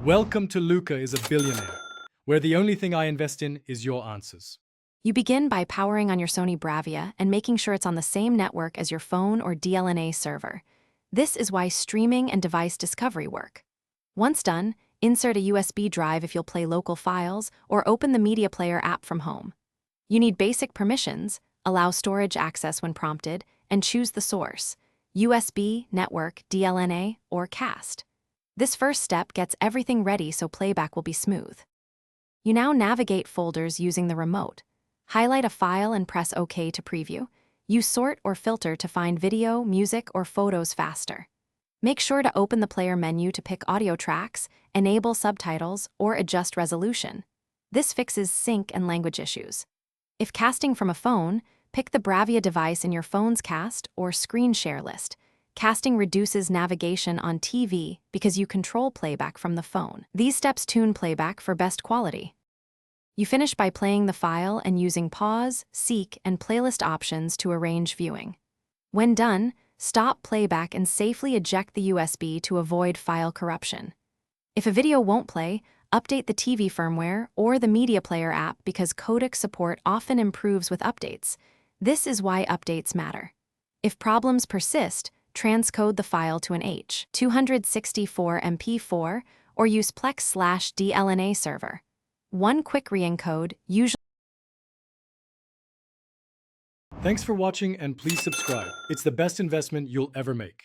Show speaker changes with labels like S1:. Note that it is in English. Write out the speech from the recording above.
S1: Welcome to Luca is a Billionaire, where the only thing I invest in is your answers.
S2: You begin by powering on your Sony Bravia and making sure it's on the same network as your phone or DLNA server. This is why streaming and device discovery work. Once done, insert a USB drive if you'll play local files, or open the media player app from home. You need basic permissions, allow storage access when prompted, and choose the source: USB, network, DLNA, or cast. This first step gets everything ready so playback will be smooth. You now navigate folders using the remote. Highlight a file and press OK to preview. Use sort or filter to find video, music, or photos faster. Make sure to open the player menu to pick audio tracks, enable subtitles, or adjust resolution. This fixes sync and language issues. If casting from a phone, pick the Bravia device in your phone's cast or screen share list. Casting reduces navigation on TV because you control playback from the phone. These steps tune playback for best quality. You finish by playing the file and using pause, seek, and playlist options to arrange viewing. When done, stop playback and safely eject the USB to avoid file corruption. If a video won't play, update the TV firmware or the media player app because codec support often improves with updates. This is why updates matter. If problems persist, transcode the file to an H.264 MP4 or use Plex/DLNA server. One quick re-encode usually.
S1: Thanks for watching and please subscribe. It's the best investment you'll ever make.